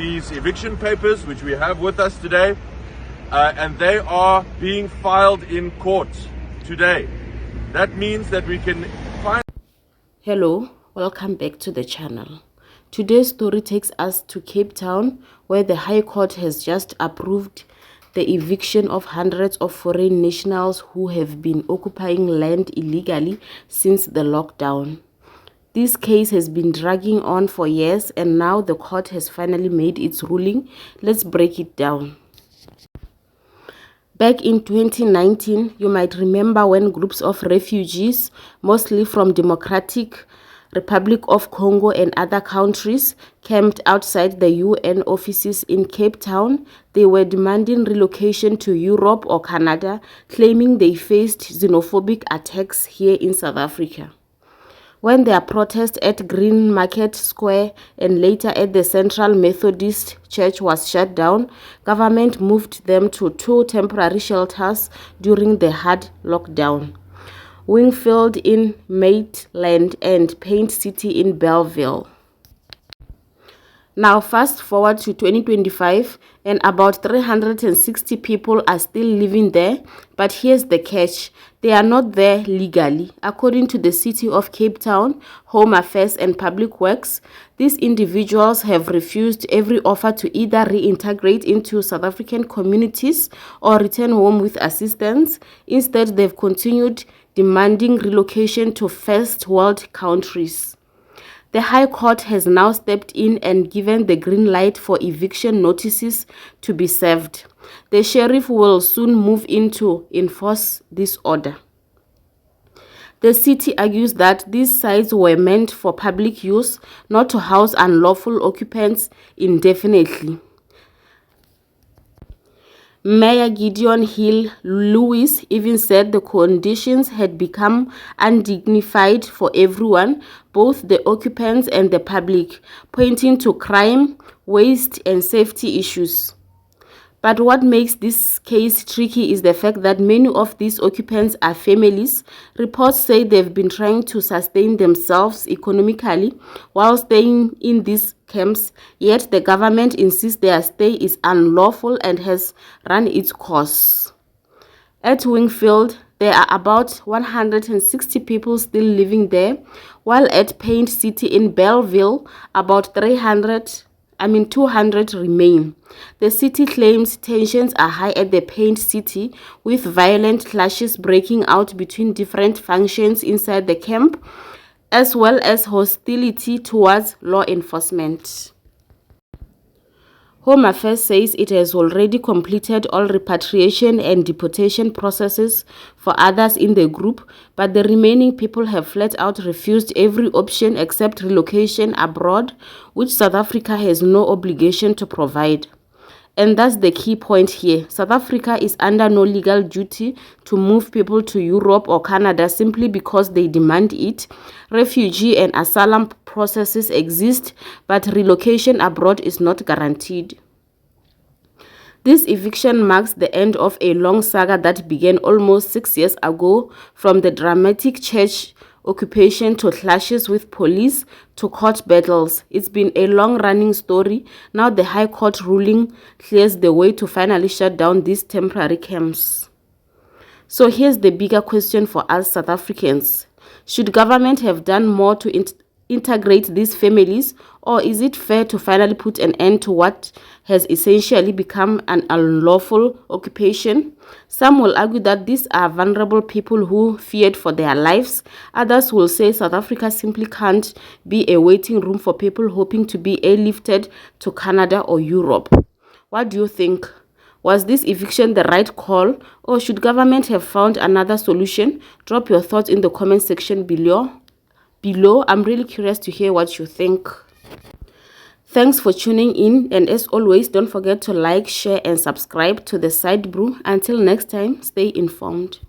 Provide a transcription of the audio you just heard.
these eviction papers, which we have with us today, and they are being filed in court today. That means that we can find... Hello, welcome back to the channel. Today's story takes us to Cape Town, where the High Court has just approved the eviction of hundreds of foreign nationals who have been occupying land illegally since the lockdown. This case has been dragging on for years, and now the court has finally made its ruling. Let's break it down. Back in 2019, you might remember when groups of refugees, mostly from Democratic Republic of Congo and other countries, camped outside the UN offices in Cape Town. They were demanding relocation to Europe or Canada, claiming they faced xenophobic attacks here in South Africa. When their protest at Green Market Square and later at the Central Methodist Church was shut down, government moved them to 2 temporary shelters during the hard lockdown: Wingfield in Maitland and Paint City in Belleville. Now fast forward to 2025 and about 360 people are still living there, but here's the catch: they are not there legally. According to the City of Cape Town, Home Affairs and Public Works, these individuals have refused every offer to either reintegrate into South African communities or return home with assistance. Instead, they've continued demanding relocation to first world countries. The High Court has now stepped in and given the green light for eviction notices to be served. The sheriff will soon move in to enforce this order. The city argues that these sites were meant for public use, not to house unlawful occupants indefinitely. Mayor Gideon Hill Lewis even said the conditions had become undignified for everyone, both the occupants and the public, pointing to crime, waste, and safety issues. But what makes this case tricky is the fact that many of these occupants are families. Reports say they've been trying to sustain themselves economically while staying in these camps, yet the government insists their stay is unlawful and has run its course. At Wingfield, there are about 160 people still living there, while at Paint City in Belleville, about 200 remain. The city claims tensions are high at the Paint City, with violent clashes breaking out between different factions inside the camp, as well as hostility towards law enforcement. Home Affairs says it has already completed all repatriation and deportation processes for others in the group, but the remaining people have flat out refused every option except relocation abroad, which South Africa has no obligation to provide. And that's the key point here. South Africa is under no legal duty to move people to Europe or Canada simply because they demand it. Refugee and asylum processes exist, but relocation abroad is not guaranteed. This eviction marks the end of a long saga that began almost 6 years ago, from the dramatic church occupation to clashes with police to court battles. It's been a long-running story. Now the High Court ruling clears the way to finally shut down these temporary camps. So here's the bigger question for us South Africans. Should government have done more to integrate these families, or is it fair to finally put an end to what has essentially become an unlawful occupation? Some will argue that these are vulnerable people who feared for their lives. Others will say South Africa simply can't be a waiting room for people hoping to be airlifted to Canada or Europe. What do you think? Was this eviction the right call, or should government have found another solution? Drop your thoughts in the comment section below. I'm really curious to hear what you think. Thanks for tuning in, and as always, don't forget to like, share, and subscribe to the Side Brew. Until next time, stay informed.